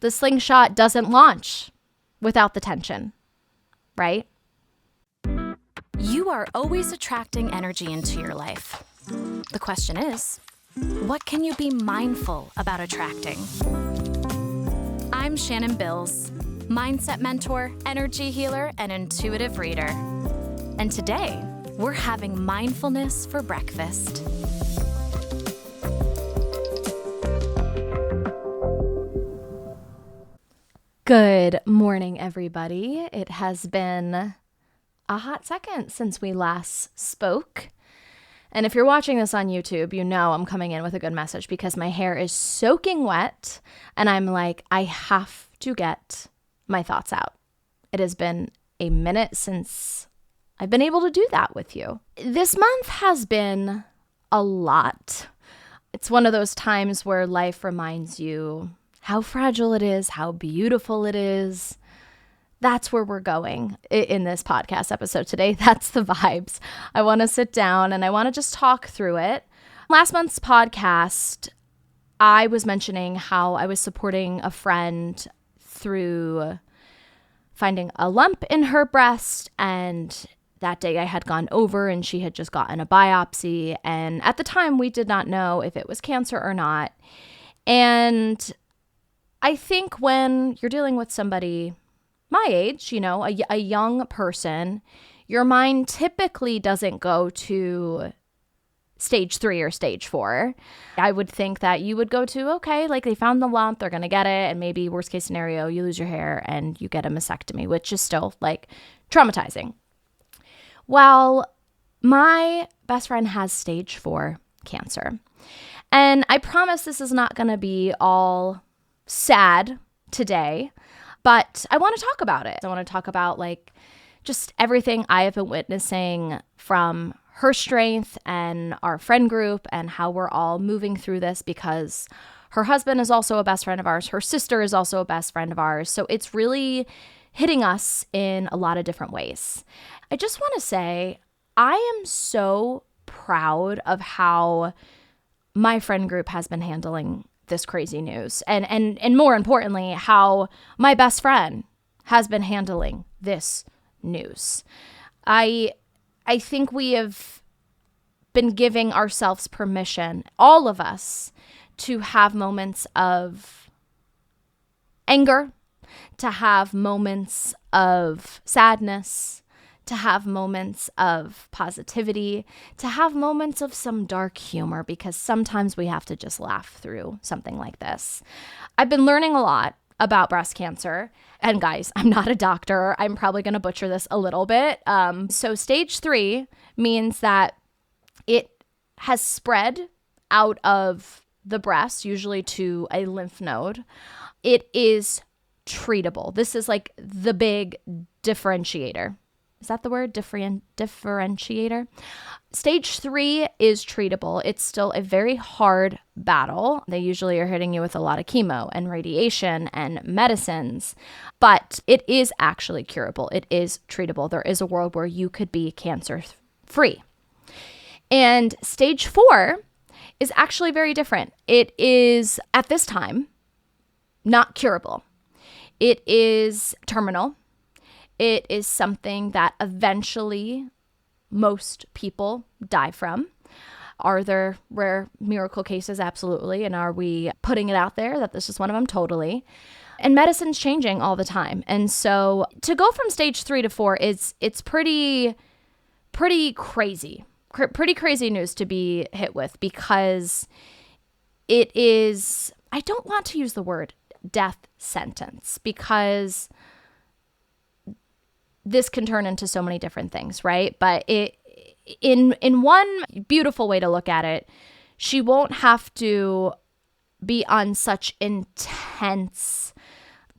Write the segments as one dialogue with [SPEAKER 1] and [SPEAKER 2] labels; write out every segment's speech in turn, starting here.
[SPEAKER 1] The slingshot doesn't launch without the tension, right?
[SPEAKER 2] You are always attracting energy into your life. The question is, what can you be mindful about attracting? I'm Shannon Bills, mindset mentor, energy healer, and intuitive reader. And today, we're having mindfulness for breakfast.
[SPEAKER 1] Good morning, everybody. It has been a hot second since we last spoke. And if you're watching this on YouTube, you know I'm coming in with a good message because my hair is soaking wet and I'm like, I have to get my thoughts out. It has been a minute since I've been able to do that with you. This month has been a lot. It's one of those times where life reminds you how fragile it is, how beautiful it is. That's where we're going in this podcast episode today. That's the vibes. I want to sit down and I want to just talk through it. Last month's podcast, I was mentioning how I was supporting a friend through finding a lump in her breast, and that day I had gone over and she had just gotten a biopsy, and at the time we did not know if it was cancer or not. And I think when you're dealing with somebody my age, you know, a young person, your mind typically doesn't go to stage 3 or stage 4. I would think that you would go to, okay, like they found the lump, they're going to get it, and maybe worst case scenario, you lose your hair and you get a mastectomy, which is still like traumatizing. Well, my best friend has stage 4 cancer. And I promise this is not going to be all sad today, but I want to talk about it. I want to talk about like just everything I have been witnessing from her strength and our friend group and how we're all moving through this, because her husband is also a best friend of ours. Her sister is also a best friend of ours. So it's really hitting us in a lot of different ways. I just want to say I am so proud of how my friend group has been handling this crazy news, and more importantly, how my best friend has been handling this news. I think we have been giving ourselves permission, all of us, to have moments of anger, to have moments of sadness, to have moments of positivity, to have moments of some dark humor, because sometimes we have to just laugh through something like this. I've been learning a lot about breast cancer. And guys, I'm not a doctor. I'm probably going to butcher this a little bit. So stage 3 means that it has spread out of the breast, usually to a lymph node. It is treatable. This is like the big differentiator. Is that the word? Differentiator? Stage 3 is treatable. It's still a very hard battle. They usually are hitting you with a lot of chemo and radiation and medicines, but it is actually curable. It is treatable. There is a world where you could be cancer free. And stage 4 is actually very different. It is, at this time, not curable. It is terminal. It is something that eventually most people die from. Are there rare miracle cases? Absolutely. And are we putting it out there that this is one of them? Totally. And medicine's changing all the time. And so to go from stage 3 to 4 it's pretty crazy. Pretty crazy news to be hit with, because it is, I don't want to use the word death sentence, because this can turn into so many different things, right? But in one beautiful way to look at it, she won't have to be on such intense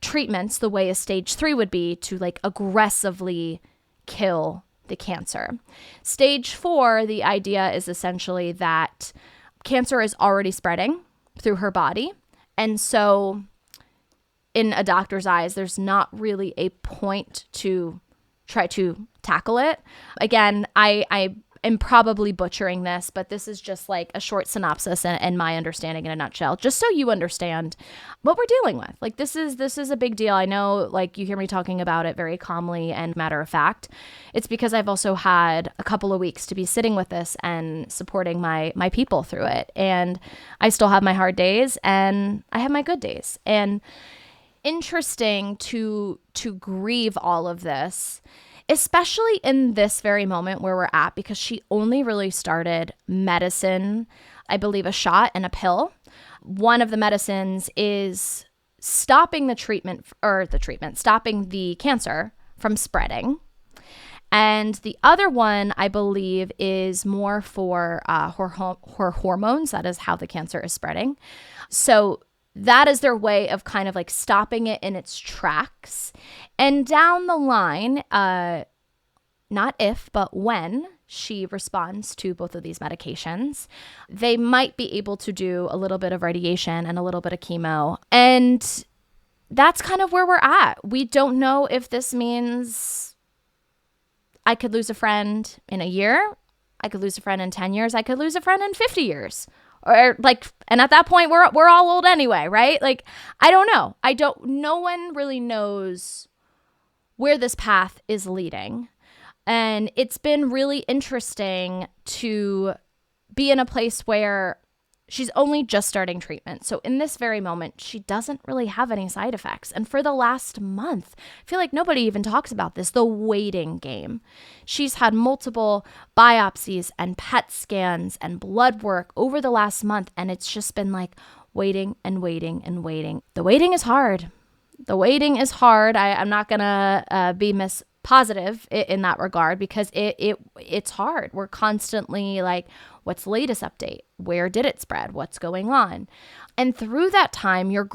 [SPEAKER 1] treatments the way a stage 3 would be to like aggressively kill the cancer. Stage 4, the idea is essentially that cancer is already spreading through her body. And so in a doctor's eyes, there's not really a point to try to tackle it. Again, I am probably butchering this, but this is just like a short synopsis and my understanding in a nutshell, just so you understand what we're dealing with. Like this is a big deal. I know, like, you hear me talking about it very calmly and matter of fact. It's because I've also had a couple of weeks to be sitting with this and supporting my people through it. And I still have my hard days and I have my good days. And interesting to grieve all of this, especially in this very moment where we're at, because she only really started medicine, I believe a shot and a pill. One of the medicines is stopping stopping the cancer from spreading. And the other one, I believe, is more for her hormones. That is how the cancer is spreading. So that is their way of kind of like stopping it in its tracks. And down the line, not if, but when she responds to both of these medications, they might be able to do a little bit of radiation and a little bit of chemo. And that's kind of where we're at. We don't know if this means I could lose a friend in a year. I could lose a friend in 10 years. I could lose a friend in 50 years. Or like, and at that point, we're all old anyway, right? Like, I don't know. No one really knows where this path is leading. And it's been really interesting to be in a place where she's only just starting treatment. So in this very moment, she doesn't really have any side effects. And for the last month, I feel like nobody even talks about this, the waiting game. She's had multiple biopsies and PET scans and blood work over the last month. And it's just been like waiting and waiting and waiting. The waiting is hard. The waiting is hard. I'm not going to be positive in that regard, because it's hard. We're constantly like, what's the latest update? Where did it spread? What's going on? And through that time, you're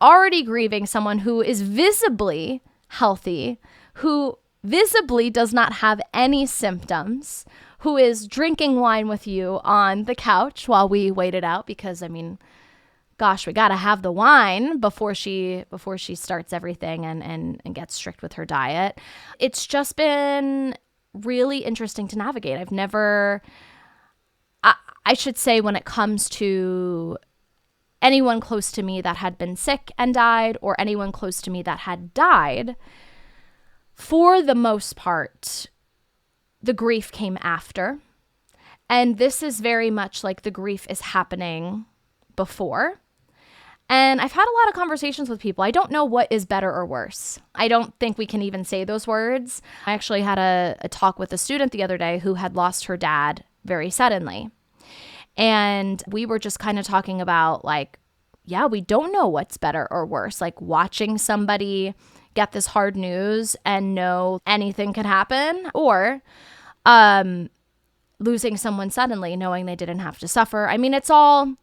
[SPEAKER 1] already grieving someone who is visibly healthy, who visibly does not have any symptoms, who is drinking wine with you on the couch while we wait it out, because I mean, gosh, we got to have the wine before she starts everything and gets strict with her diet. It's just been really interesting to navigate. I should say, when it comes to anyone close to me that had been sick and died, or anyone close to me that had died, for the most part, the grief came after. And this is very much like the grief is happening before. And I've had a lot of conversations with people. I don't know what is better or worse. I don't think we can even say those words. I actually had a talk with a student the other day who had lost her dad very suddenly. And we were just kind of talking about like, yeah, we don't know what's better or worse. Like watching somebody get this hard news and know anything could happen, or losing someone suddenly knowing they didn't have to suffer. I mean, it's all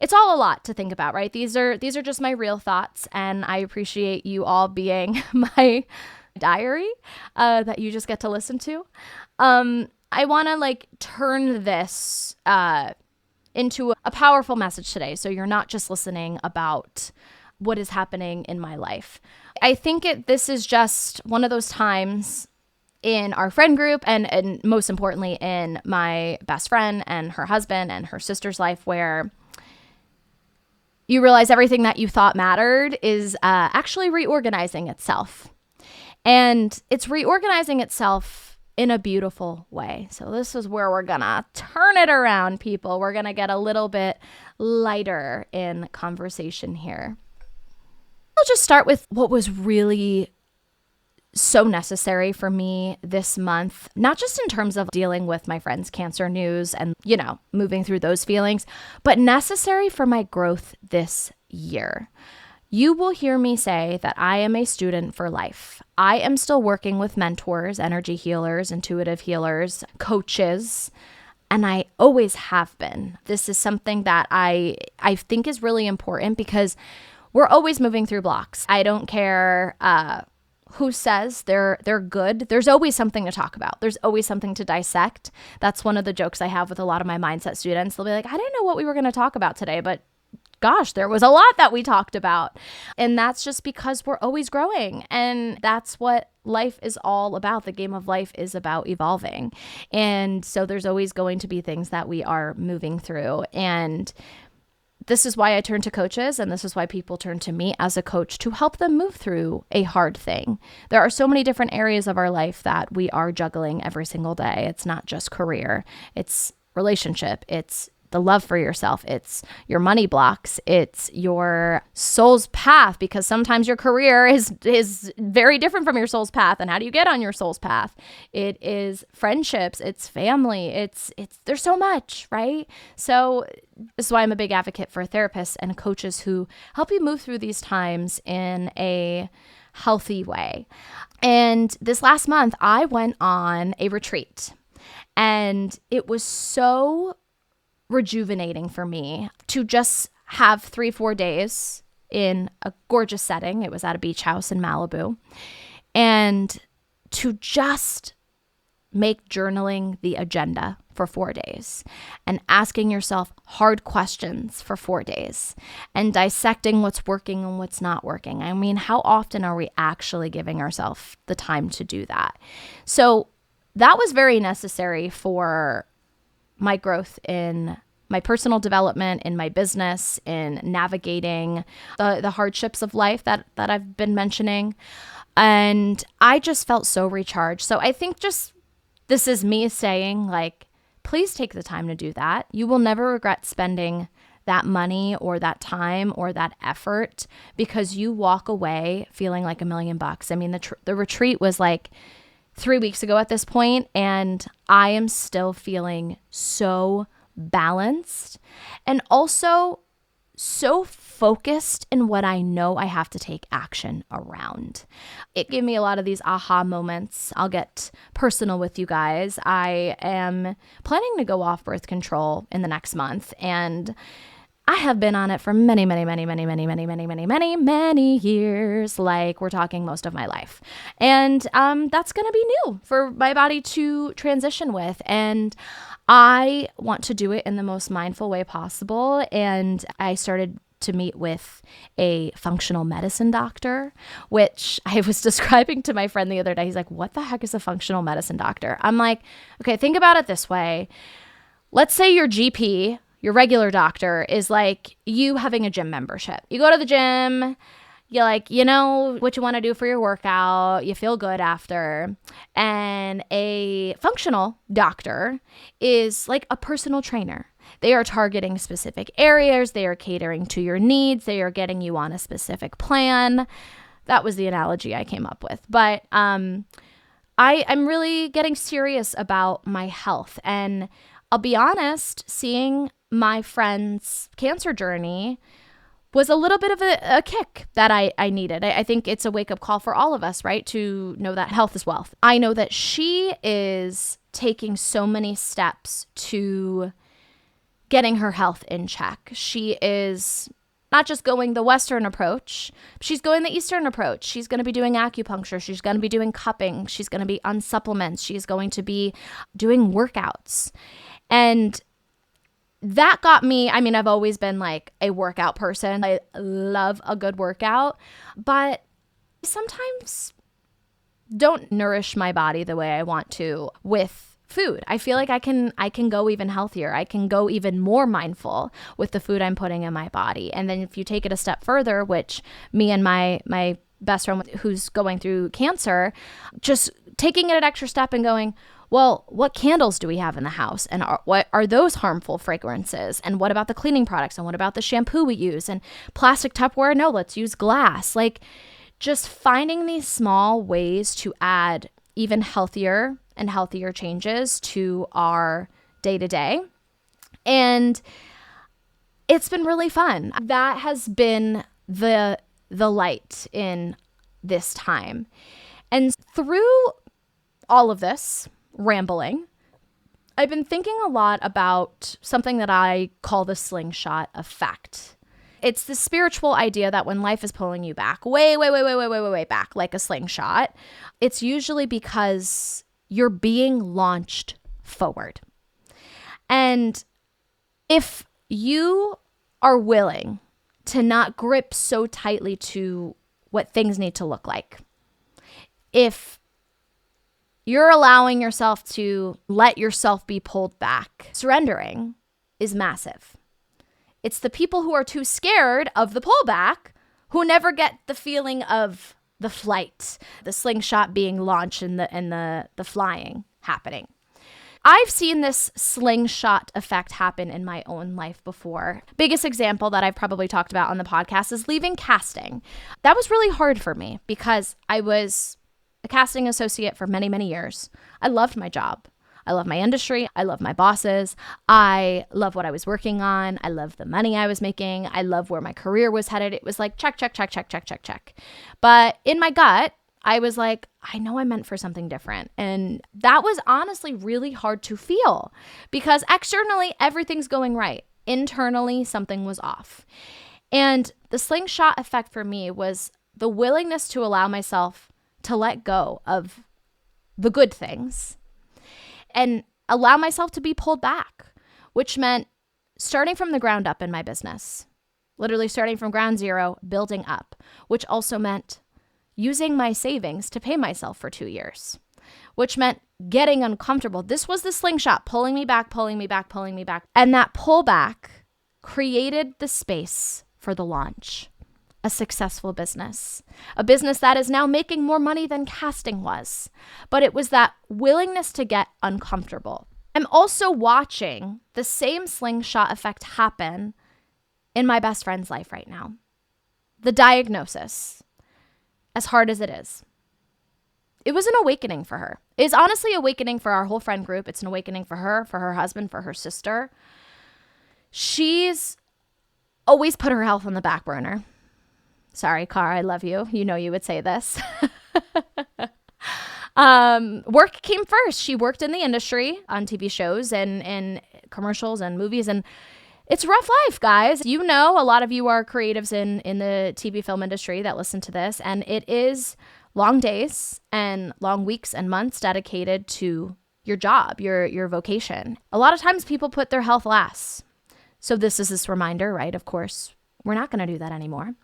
[SPEAKER 1] a lot to think about, right? These are just my real thoughts, and I appreciate you all being my diary that you just get to listen to. I want to like turn this into a powerful message today, so you're not just listening about what is happening in my life. I think this is just one of those times in our friend group, and most importantly in my best friend and her husband and her sister's life, where you realize everything that you thought mattered is actually reorganizing itself. And it's reorganizing itself in a beautiful way. So this is where we're gonna turn it around, people. We're gonna get a little bit lighter in conversation here. I'll just start with what was really so necessary for me this month, not just in terms of dealing with my friend's cancer news and, moving through those feelings, but necessary for my growth this year. You will hear me say that I am a student for life. I am still working with mentors, energy healers, intuitive healers, coaches, and I always have been. This is something that I think is really important, because we're always moving through blocks. I don't care who says they're good. There's always something to talk about. There's always something to dissect. That's one of the jokes I have with a lot of my mindset students. They'll be like, I didn't know what we were going to talk about today, but gosh, there was a lot that we talked about. And that's just because we're always growing. And that's what life is all about. The game of life is about evolving. And so there's always going to be things that we are moving through. And this is why I turn to coaches, and this is why people turn to me as a coach to help them move through a hard thing. There are so many different areas of our life that we are juggling every single day. It's not just career, it's relationship, it's the love for yourself, it's your money blocks, it's your soul's path, because sometimes your career is very different from your soul's path. And how do you get on your soul's path? It is friendships, it's family, it's there's so much, right? So this is why I'm a big advocate for therapists and coaches who help you move through these times in a healthy way. And this last month, I went on a retreat, and it was so rejuvenating for me to just have 3-4 days in a gorgeous setting. It was at a beach house in Malibu, and to just make journaling the agenda for 4 days and asking yourself hard questions for 4 days and dissecting what's working and what's not working. I mean, how often are we actually giving ourselves the time to do that? So that was very necessary for my growth in my personal development, in my business, in navigating the hardships of life that I've been mentioning. And I just felt so recharged. So I think just this is me saying, like, please take the time to do that. You will never regret spending that money or that time or that effort, because you walk away feeling like $1 million. I mean, the retreat was like 3 weeks ago at this point, and I am still feeling so balanced and also so focused in what I know I have to take action around. It gave me a lot of these aha moments. I'll get personal with you guys. I am planning to go off birth control in the next month, and I have been on it for many years. Like, we're talking most of my life. And that's going to be new for my body to transition with. And I want to do it in the most mindful way possible. And I started to meet with a functional medicine doctor, which I was describing to my friend the other day. He's like, what the heck is a functional medicine doctor? I'm like, okay, think about it this way. Let's say your GP, your regular doctor, is like you having a gym membership. You go to the gym, you like, you know what you want to do for your workout, you feel good after. And a functional doctor is like a personal trainer. They are targeting specific areas, they are catering to your needs, they are getting you on a specific plan. That was the analogy I came up with. But I'm really getting serious about my health. And I'll be honest, seeing my friend's cancer journey was a little bit of a kick that I needed. I think it's a wake-up call for all of us, right? To know that health is wealth. I know that she is taking so many steps to getting her health in check. She is not just going the Western approach, she's going the Eastern approach. She's going to be doing acupuncture. She's going to be doing cupping. She's going to be on supplements. She's going to be doing workouts. And that got me, I mean, I've always been like a workout person. I love a good workout, but sometimes don't nourish my body the way I want to with food. I feel like I can go even healthier. I can go even more mindful with the food I'm putting in my body. And then if you take it a step further, which me and my best friend who's going through cancer, just taking it an extra step and going, well, what candles do we have in the house? And what are those harmful fragrances? And what about the cleaning products? And what about the shampoo we use? And plastic Tupperware? No, let's use glass. Like, just finding these small ways to add even healthier and healthier changes to our day-to-day. And it's been really fun. That has been the light in this time. And through all of this rambling, I've been thinking a lot about something that I call the slingshot effect. It's the spiritual idea that when life is pulling you back, way back, like a slingshot, it's usually because you're being launched forward. And if you are willing to not grip so tightly to what things need to look like. If you're allowing yourself to let yourself be pulled back, surrendering is massive. It's the people who are too scared of the pullback who never get the feeling of the flight, the slingshot being launched and the flying happening. I've seen this slingshot effect happen in my own life before. Biggest example that I've probably talked about on the podcast is leaving casting. That was really hard for me because I was a casting associate for many, many years. I loved my job. I love my industry. I love my bosses. I love what I was working on. I love the money I was making. I love where my career was headed. It was like check, check, check, check, check, check, check. But in my gut, I was like, I know I'm meant for something different. And that was honestly really hard to feel because externally, everything's going right. Internally, something was off. And the slingshot effect for me was the willingness to allow myself to let go of the good things and allow myself to be pulled back, which meant starting from the ground up in my business, literally starting from ground zero, building up, which also meant using my savings to pay myself for 2 years, which meant getting uncomfortable. This was the slingshot pulling me back, pulling me back, pulling me back. And that pullback created the space for the launch. A successful business, a business that is now making more money than casting was. But it was that willingness to get uncomfortable. I'm also watching the same slingshot effect happen in my best friend's life right now. The diagnosis, as hard as it is, it was an awakening for her. It's honestly awakening for our whole friend group. It's an awakening for her husband, for her sister. She's always put her health on the back burner. Sorry, Cara, I love you. You know you would say this. Work came first. She worked in the industry on TV shows and commercials and movies. And it's a rough life, guys. You know, a lot of you are creatives in the TV film industry that listen to this. And it is long days and long weeks and months dedicated to your job, your vocation. A lot of times people put their health last. So this is this reminder, right? Of course, we're not going to do that anymore.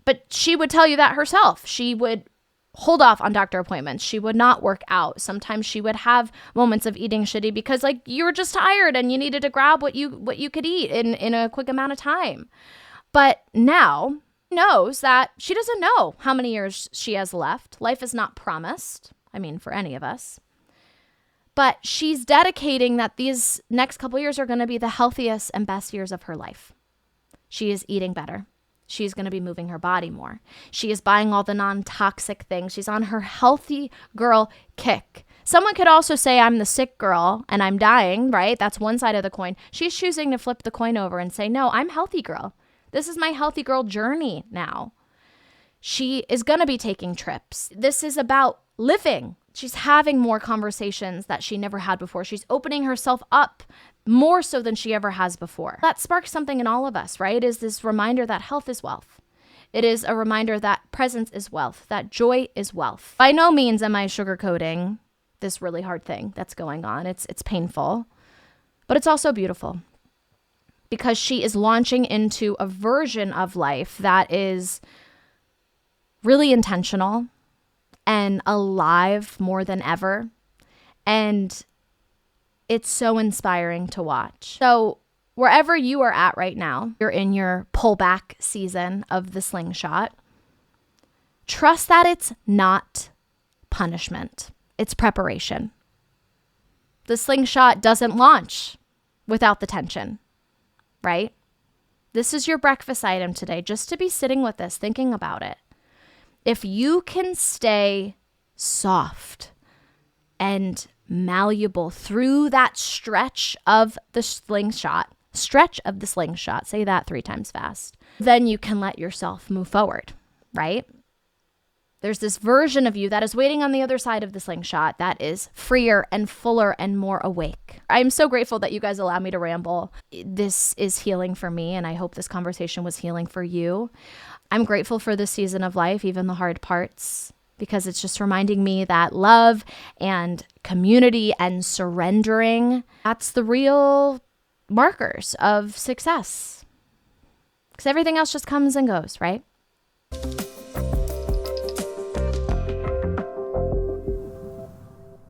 [SPEAKER 1] But she would tell you that herself. She would hold off on doctor appointments. She would not work out. Sometimes she would have moments of eating shitty because like you were just tired and you needed to grab what you could eat in a quick amount of time. But now knows that she doesn't know how many years she has left. Life is not promised. I mean, for any of us. But she's dedicating that these next couple years are going to be the healthiest and best years of her life. She is eating better. She's going to be moving her body more. She is buying all the non-toxic things. She's on her healthy girl kick. Someone could also say I'm the sick girl and I'm dying, right? That's one side of the coin. She's choosing to flip the coin over and say, no, I'm healthy girl. This is my healthy girl journey now. She is going to be taking trips. This is about living. She's having more conversations that she never had before. She's opening herself up more so than she ever has before. That sparks something in all of us, right? It is this reminder that health is wealth. It is a reminder that presence is wealth, that joy is wealth. By no means am I sugarcoating this really hard thing that's going on. It's painful, but it's also beautiful because she is launching into a version of life that is really intentional and alive more than ever. And it's so inspiring to watch. So wherever you are at right now, you're in your pullback season of the slingshot. Trust that it's not punishment. It's preparation. The slingshot doesn't launch without the tension, right? This is your breakfast item today, just to be sitting with this, thinking about it. If you can stay soft and malleable through that stretch of the slingshot, say that 3 times fast, then you can let yourself move forward, right? There's this version of you that is waiting on the other side of the slingshot that is freer and fuller and more awake. I'm so grateful that you guys allow me to ramble. This is healing for me, and I hope this conversation was healing for you. I'm grateful for this season of life, even the hard parts, because it's just reminding me that love and community and surrendering, that's the real markers of success. Because everything else just comes and goes, right?